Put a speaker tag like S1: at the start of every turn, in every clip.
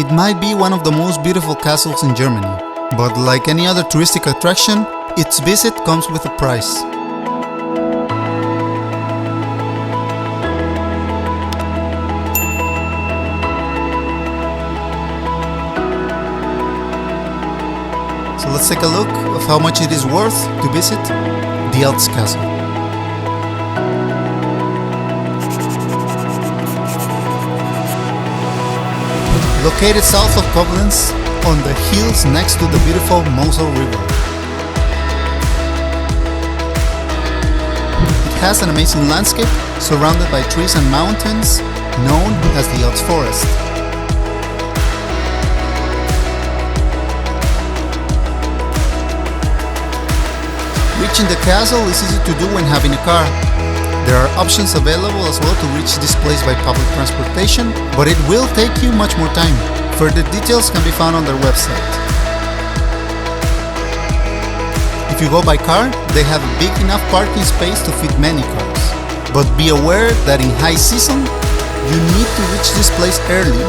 S1: It might be one of the most beautiful castles in Germany, but like any other touristic attraction, its visit comes with a price. So let's take a look of how much it is worth to visit the Eltz Castle. Located south of Koblenz, on the hills next to the beautiful Mosel River. It has an amazing landscape surrounded by trees and mountains known as the Eltz Forest. Reaching the castle is easy to do when having a car. There are options available as well to reach this place by public transportation, but it will take you much more time. Further details can be found on their website. If you go by car, they have a big enough parking space to fit many cars. But be aware that in high season, you need to reach this place early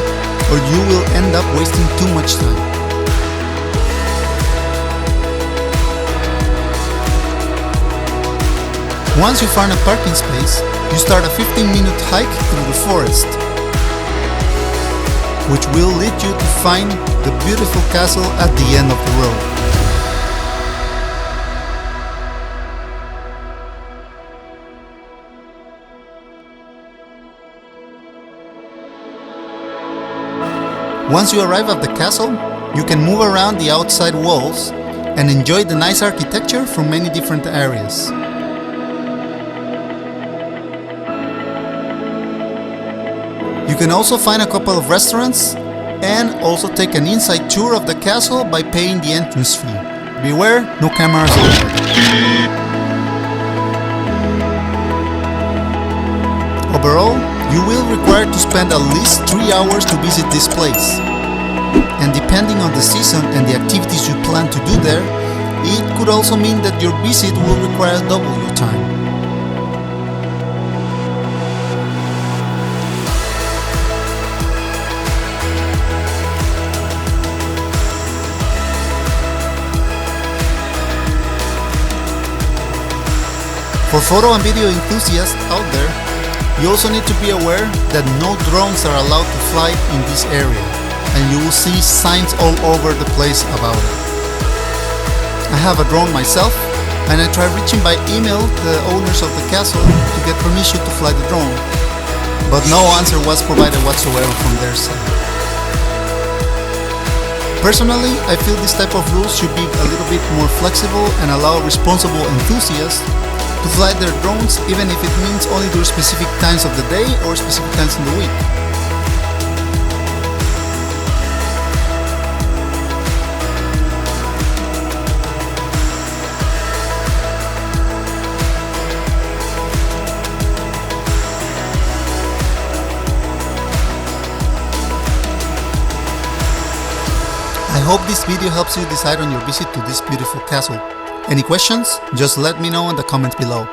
S1: or you will end up wasting too much time. Once you find a parking space, you start a 15-minute hike through the forest, which will lead you to find the beautiful castle at the end of the road. Once you arrive at the castle, you can move around the outside walls and enjoy the nice architecture from many different areas. You can also find a couple of restaurants and also take an inside tour of the castle by paying the entrance fee. Beware, no cameras allowed. Overall, you will require to spend at least 3 hours to visit this place. And depending on the season and the activities you plan to do there, it could also mean that your visit will require double your time. For photo and video enthusiasts out there, you also need to be aware that no drones are allowed to fly in this area, and you will see signs all over the place about it. I have a drone myself, and I tried reaching by email the owners of the castle to get permission to fly the drone, but no answer was provided whatsoever from their side. Personally, I feel this type of rules should be a little bit more flexible and allow responsible enthusiasts to fly their drones, even if it means only during specific times of the day or specific times in the week. I hope this video helps you decide on your visit to this beautiful castle. Any questions? Just let me know in the comments below.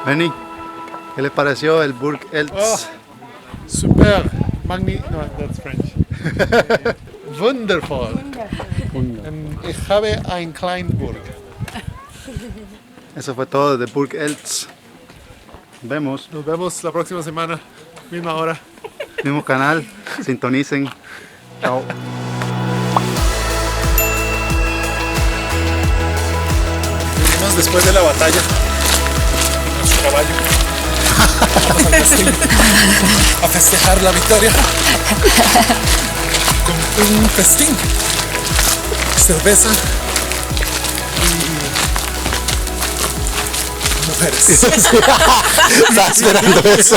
S1: Benny, ¿qué le pareció el Burg Eltz?
S2: Oh, super, no, that's French. Wonderful. Ich habe ein kleinen Burg.
S1: Eso fue todo de Burg Eltz. Nos
S2: vemos la próxima semana, misma hora.
S1: Mismo canal, sintonicen. Chao.
S2: Después de la batalla, nuestro caballo, vamos al festín, a festejar la victoria con un festín, cerveza y mujeres.
S1: Estaba esperando eso.